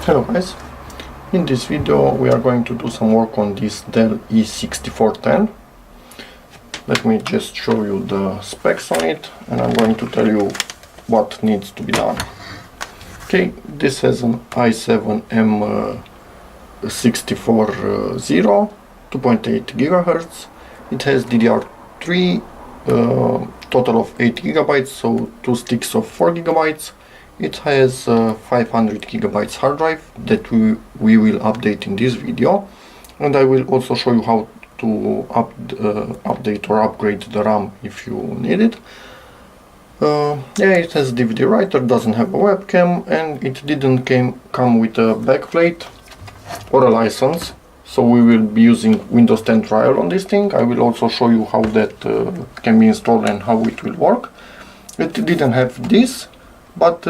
Hello guys, in this video we are going to do some work on this DELL E6410. Let me just show you the specs on it and I'm going to tell you what needs to be done. Okay, this has an i7-M6410, 2.8 GHz. It has DDR3, total of 8 GB, so 2 sticks of 4 GB. It has 500 GB hard drive that we will update in this video, and I will also show you how to update or upgrade the RAM if you need it. Yeah, it has DVD writer, doesn't have a webcam, and it didn't come with a backplate or a license, so we will be using Windows 10 trial on this thing. I will also show you how that can be installed and how it will work. It didn't have this, but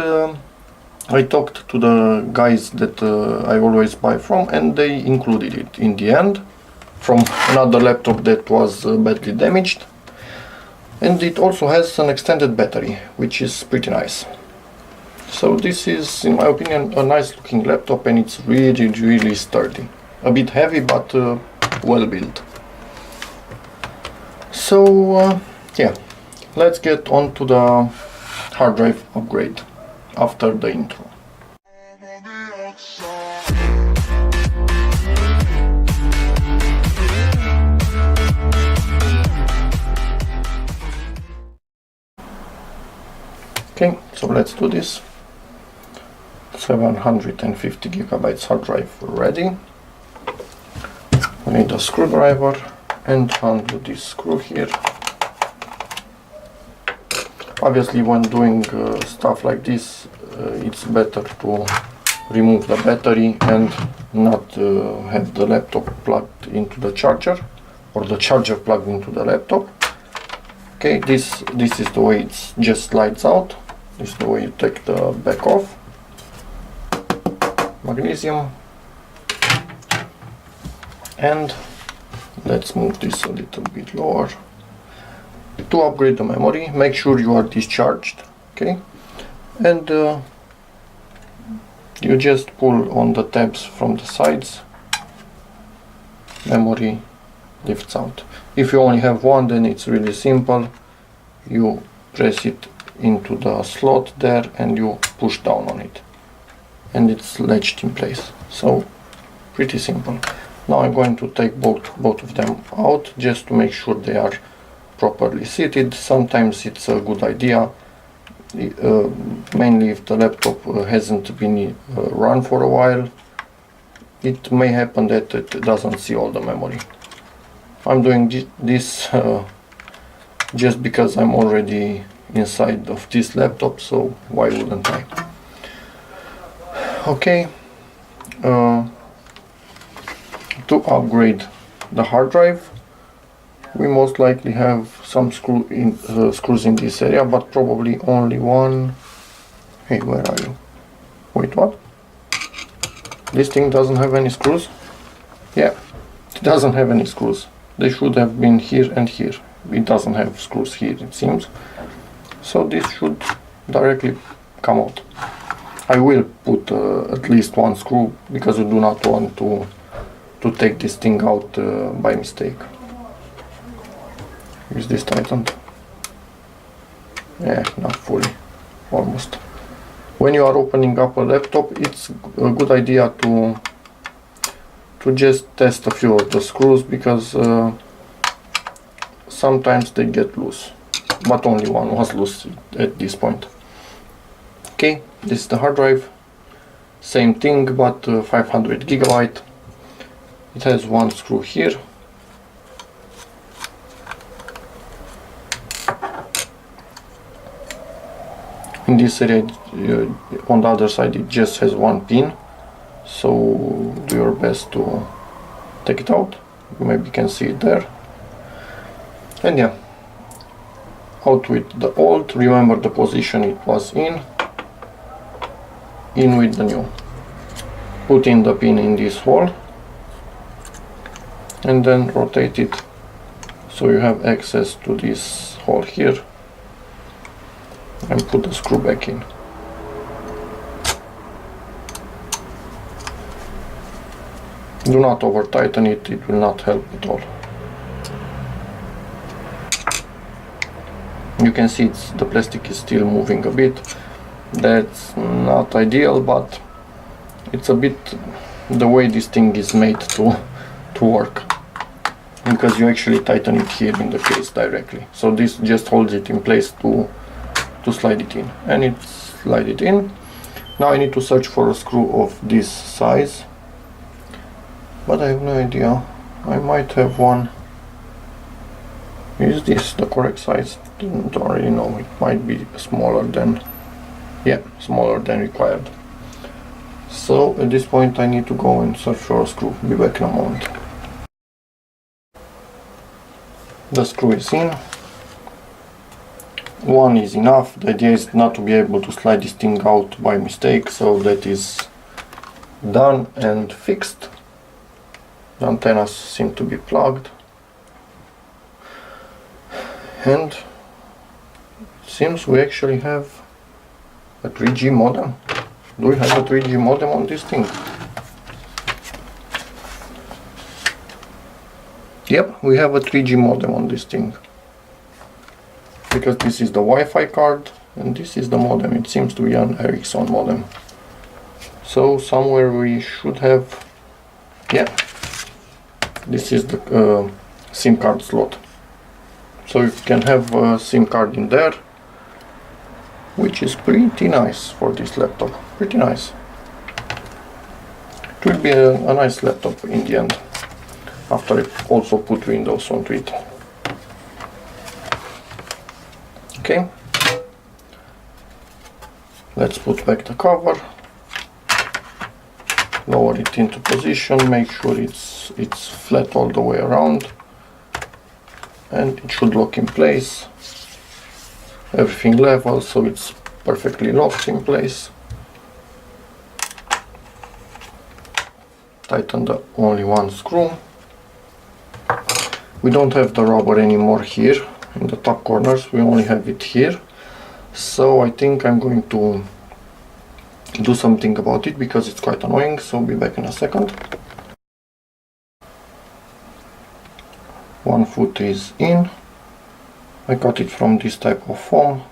I talked to the guys that I always buy from, and they included it in the end from another laptop that was badly damaged. And it also has an extended battery, which is pretty nice. So this is, in my opinion, a nice looking laptop, and it's really sturdy. A bit heavy, but well built. So yeah, let's get on to the hard drive upgrade after the intro. Okay, so let's do this. 750 GB hard drive ready. We need a screwdriver and undo this screw here. Obviously, when doing stuff like this, it's better to remove the battery and not have the laptop plugged into the charger, or the charger plugged into the laptop. Okay, this is the way it just slides out. This is the way you take the back off. Magnesium. And let's move this a little bit lower. To upgrade the memory, make sure you are discharged, okay, and you just pull on the tabs from the sides. Memory lifts out. If you only have one, then it's really simple. You press it into the slot there and you push down on it, and it's latched in place. So pretty simple. Now I'm going to take both of them out just to make sure they are properly seated. Sometimes it's a good idea, mainly if the laptop hasn't been run for a while. It may happen that it doesn't see all the memory. I'm doing this just because I'm already inside of this laptop, so why wouldn't I? Okay, to upgrade the hard drive, we most likely have some screws in this area, but probably only one. Hey, where are you? Wait, what? This thing doesn't have any screws? Yeah, it doesn't have any screws. They should have been here and here. It doesn't have screws here, it seems. So this should directly come out. I will put at least one screw, because we do not want to take this thing out by mistake. Is this tightened? Yeah, not fully, almost. When you are opening up a laptop, it's a good idea to just test a few of the screws, because sometimes they get loose, but only one was loose at this point. Okay, this is the hard drive. Same thing, but 500 GB. It has one screw here. In this area, on the other side, it just has one pin, so do your best to take it out. You maybe can see it there. And yeah, out with the old. Remember the position it was in with the new. Put in the pin in this hole and then rotate it so you have access to this hole here, and put the screw back in. Do not over tighten it, it will not help at all. You can see the plastic is still moving a bit. That's not ideal, but it's a bit the way this thing is made to work, because you actually tighten it here in the case directly. So this just holds it in place to slide it in, and it slide it in. Now I need to search for a screw of this size, but I have no idea. I might have one. Is this the correct size? Don't already know. It might be smaller than, yeah, smaller than required. So at this point I need to go and search for a screw. Be back in a moment. The screw is in. One is enough. The idea is not to be able to slide this thing out by mistake, so that is done and fixed. The antennas seem to be plugged, and it seems we actually have a 3G modem. Do we have a 3G modem on this thing? Yep, we have a 3G modem on this thing, because this is the Wi-Fi card and this is the modem. It seems to be an Ericsson modem. So somewhere we should have, yeah, this is the SIM card slot. So you can have a SIM card in there, which is pretty nice for this laptop. Pretty nice. It will be a nice laptop in the end, after I also put Windows onto it. Okay, let's put back the cover, lower it into position, make sure it's flat all the way around, and it should lock in place. Everything level, so it's perfectly locked in place. Tighten the only one screw. We don't have the rubber anymore here in the top corners, we only have it here. So I think I'm going to do something about it, because it's quite annoying, so I'll be back in a second. One foot is in. I got it from this type of foam.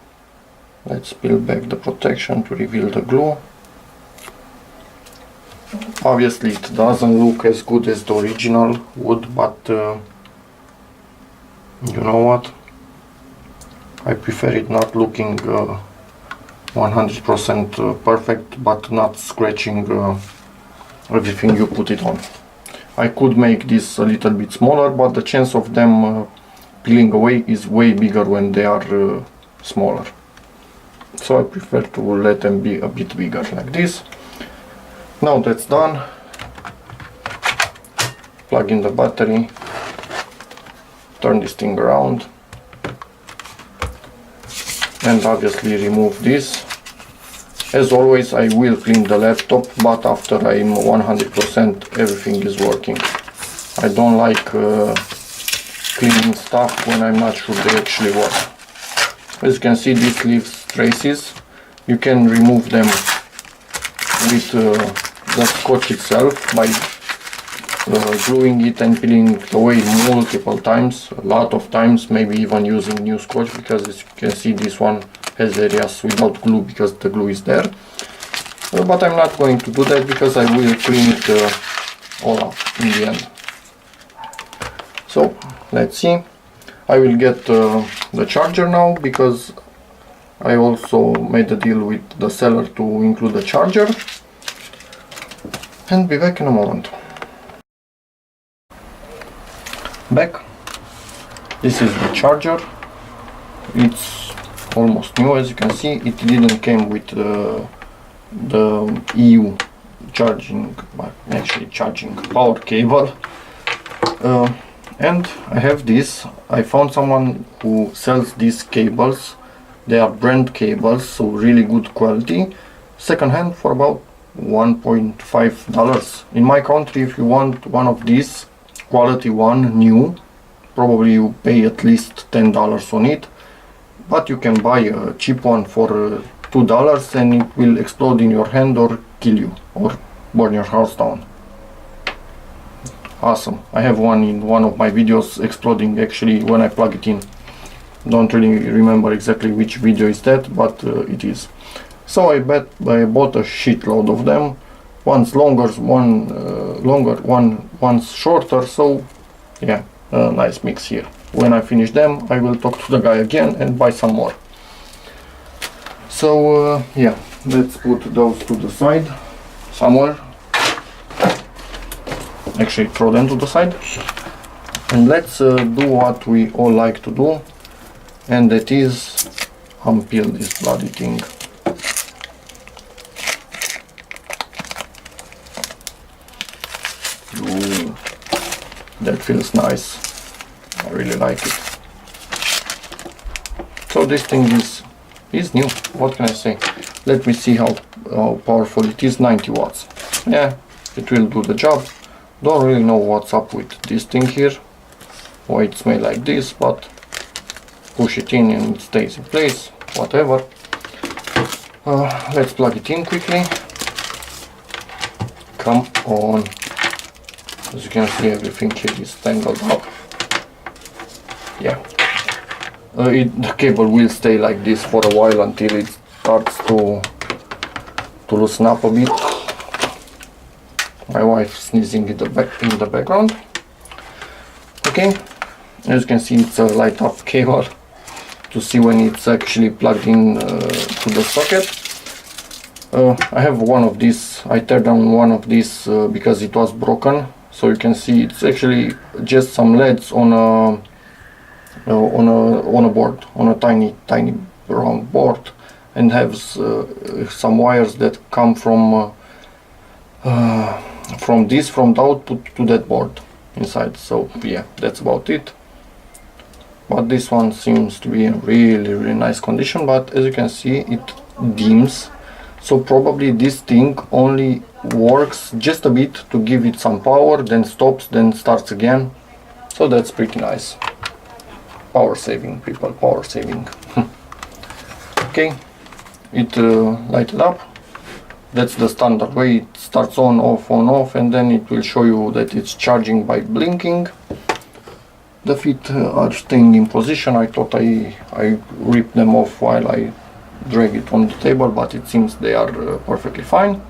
Let's peel back the protection to reveal the glue. Obviously it doesn't look as good as the original would, but you know what? I prefer it not looking 100% perfect, but not scratching everything you put it on. I could make this a little bit smaller, but the chance of them peeling away is way bigger when they are smaller. So I prefer to let them be a bit bigger, like this. Now that's done, plug in the battery, turn this thing around, and obviously remove this. As always, I will clean the laptop, but after I'm 100% everything is working. I don't like cleaning stuff when I'm not sure they actually work. As you can see, this leaves traces. You can remove them with the scotch itself by gluing it and peeling it away multiple times, a lot of times, maybe even using new scotch, because as you can see this one has areas without glue because the glue is there. But I'm not going to do that because I will clean it all up in the end. So let's see. I will get the charger now, because I also made a deal with the seller to include the charger, and be back in a moment. Back. This is the charger. It's almost new, as you can see. It didn't came with the EU charging, actually charging power cable. And I have this. I found someone who sells these cables. They are brand cables, so really good quality. Second hand for about $1.5. In my country, if you want one of these, quality one, new, probably you pay at least $10 on it. But you can buy a cheap one for $2 and it will explode in your hand or kill you or burn your house down. awesome. I have one in one of my videos exploding actually when I plug it in. Don't really remember exactly which video is that, but it is. So I bought a shitload of them. One's longer, one's shorter. So yeah, a nice mix here. When I finish them, I will talk to the guy again and buy some more. So yeah, let's put those to the side somewhere. Actually, throw them to the side, and let's do what we all like to do, and that is unpeel this bloody thing. Ooh, that feels nice. I really like it. So this thing is new. What can I say? Let me see how powerful it is. 90 watts. Yeah, it will do the job. Don't really know what's up with this thing here, why it's made like this, but push it in and it stays in place, whatever. Let's plug it in quickly. Come on. As you can see, everything here is tangled up. Yeah. The cable will stay like this for a while until it starts to loosen up a bit. My wife sneezing in the background. Okay, as you can see, it's a light up cable to see when it's actually plugged in to the socket. I have one of these. I tear down one of these because it was broken. So you can see it's actually just some LEDs on a board, on a tiny round board, and has some wires that come from the output to that board inside. So yeah, that's about it. But this one seems to be in really nice condition, but as you can see, it dims. So probably this thing only works just a bit to give it some power, then stops, then starts again. So that's pretty nice. Power saving, people, power saving. Okay, it lighted up. That's the standard way. It starts on, off, and then it will show you that it's charging by blinking. The feet are staying in position. I thought I ripped them off while I drag it on the table, but it seems they are perfectly fine.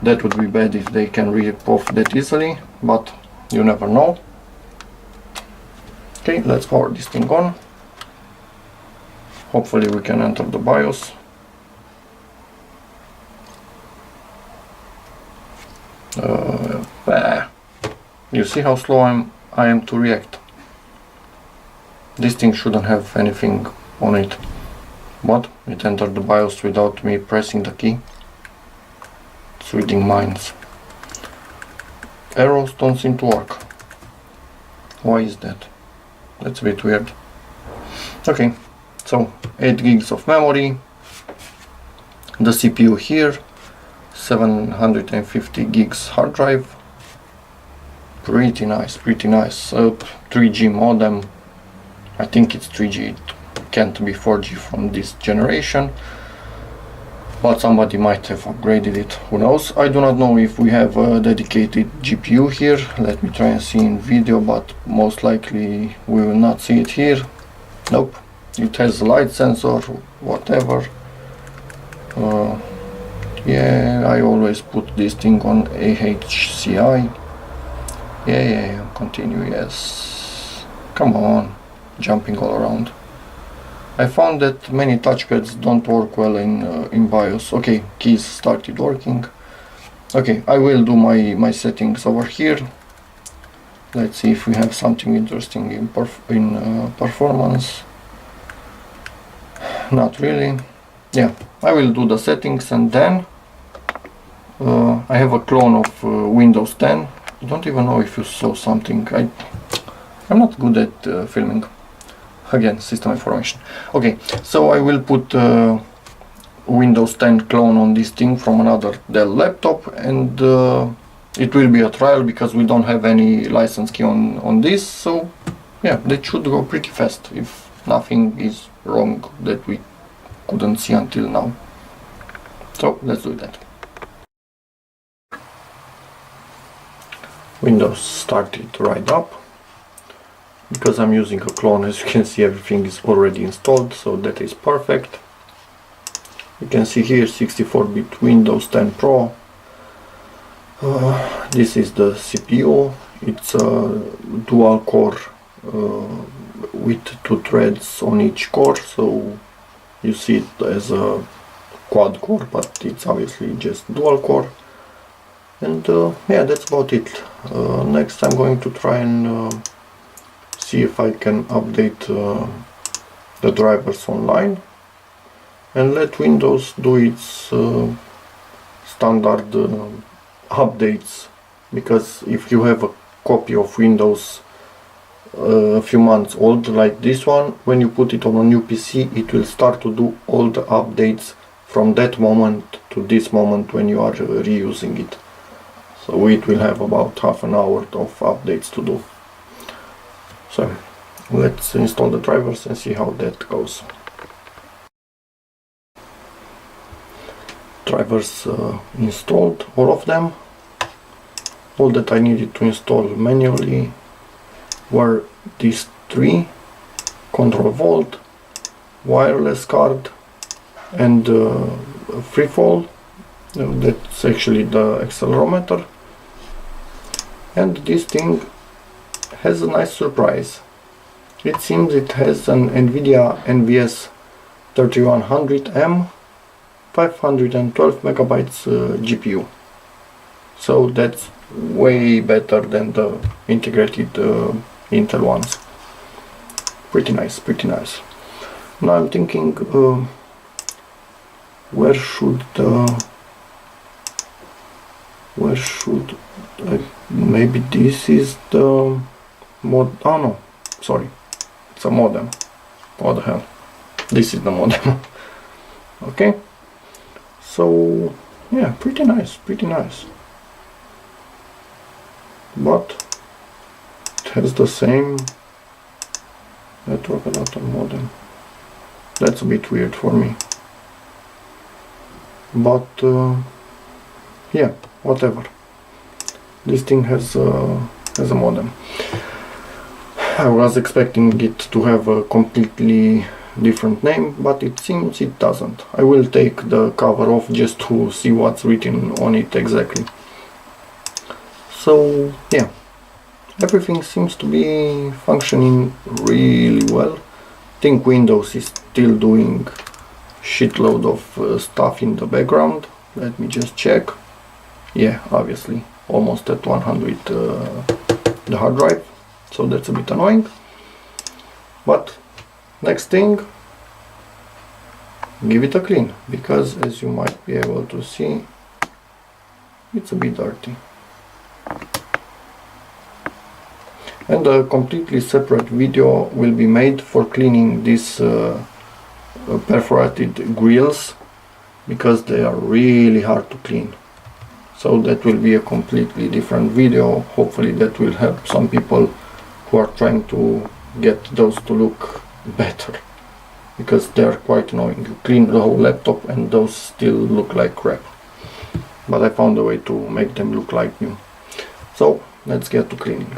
That would be bad if they can rip off that easily, but you never know. Okay, let's power this thing on. Hopefully we can enter the BIOS. You see how slow I am to react. This thing shouldn't have anything on it, but it entered the BIOS without me pressing the key. It's reading minds. Arrows don't seem to work. Why is that? That's a bit weird. Okay, so 8 gigs of memory. The CPU here, 750 gigs hard drive. Pretty nice, pretty nice. 3G modem. I think it's 3G. It can't be 4G from this generation, but somebody might have upgraded it. Who knows? I do not know if we have a dedicated GPU here. Let me try and see in video, but most likely we will not see it here. Nope. It has a light sensor, whatever. Yeah, I always put this thing on AHCI. Yeah, continue, yes. Come on, jumping all around. I found that many touchpads don't work well in BIOS. Okay, keys started working. Okay, I will do my settings over here. Let's see if we have something interesting in performance. Not really. Yeah, I will do the settings, and then I have a clone of Windows 10. I don't even know if you saw something. I'm not good at filming. Again, system information. Okay, so I will put Windows 10 clone on this thing from another Dell laptop, and it will be a trial because we don't have any license key on this. So yeah, that should go pretty fast if nothing is wrong that we couldn't see until now. So let's do that. Windows started right up. Because I'm using a clone, as you can see, everything is already installed, so that is perfect. You can see here 64-bit Windows 10 Pro. This is the CPU. It's a dual core with 2 threads on each core, so you see it as a quad core, but it's obviously just dual core. And yeah, that's about it. Next I'm going to try and see if I can update the drivers online and let Windows do its standard updates, because if you have a copy of Windows a few months old like this one, when you put it on a new PC, it will start to do all the updates from that moment to this moment when you are reusing it. So it will have about half an hour of updates to do. So let's install the drivers and see how that goes. Drivers installed, all of them. All that I needed to install manually were these 3: control volt, wireless card, and freefall. That's actually the accelerometer. And this thing has a nice surprise. It seems it has an NVIDIA NVS 3100M 512 megabytes GPU. So that's way better than the integrated Intel ones. Pretty nice, pretty nice. Now I'm thinking where should maybe this is the mod. Oh no, sorry, it's a modem. What the hell, this is the modem. Okay, so yeah, pretty nice, pretty nice, but it has the same network adapter modem. That's a bit weird for me, but yeah, whatever. This thing has a modem. I was expecting it to have a completely different name, but it seems it doesn't. I will take the cover off just to see what's written on it exactly. So yeah, everything seems to be functioning really well. I think Windows is still doing shitload of stuff in the background. Let me just check. Yeah, obviously almost at 100 the hard drive, so that's a bit annoying. But next thing, give it a clean, because as you might be able to see, it's a bit dirty. And a completely separate video will be made for cleaning these perforated grills, because they are really hard to clean. So that will be a completely different video. Hopefully that will help some people who are trying to get those to look better, because they are quite annoying. You clean the whole laptop and those still look like crap. But I found a way to make them look like new. So let's get to cleaning.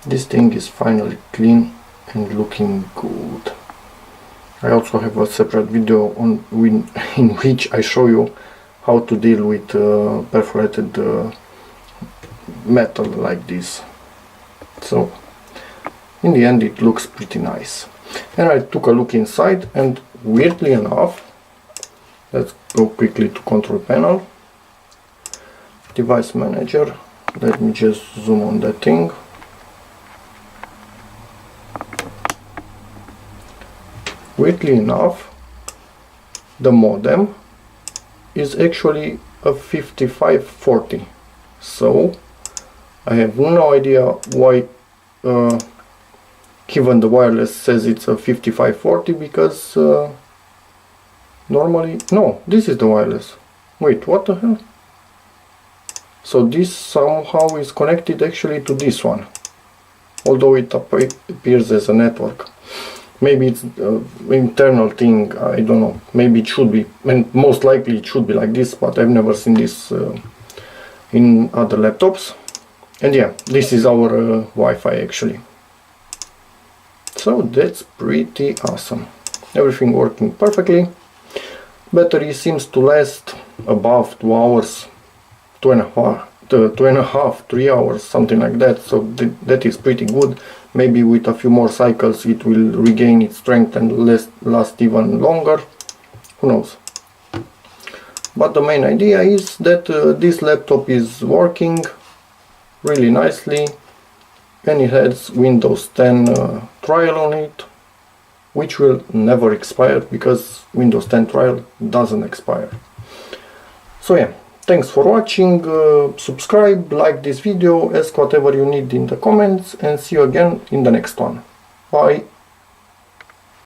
This thing is finally clean and looking good. I also have a separate video in which I show you how to deal with perforated metal like this. So in the end it looks pretty nice. And I took a look inside, and weirdly enough, let's go quickly to control panel, device manager. Let me just zoom on that thing. Weirdly enough, the modem is actually a 5540. So I have no idea why even the wireless says it's a 5540, because normally, no, this is the wireless. Wait, what the hell? So this somehow is connected actually to this one, although it appears as a network. Maybe it's an internal thing, I don't know. Maybe it should be, and most likely it should be like this, but I've never seen this in other laptops. And yeah, this is our Wi-Fi actually. So that's pretty awesome. Everything working perfectly. Battery seems to last above 2 hours, 2.5, 3 hours, something like that. So that is pretty good. Maybe with a few more cycles it will regain its strength and last even longer. Who knows? But the main idea is that this laptop is working really nicely, and it has Windows 10 trial on it, which will never expire because Windows 10 trial doesn't expire. So yeah, thanks for watching. Subscribe, like this video, ask whatever you need in the comments, and see you again in the next one. Bye!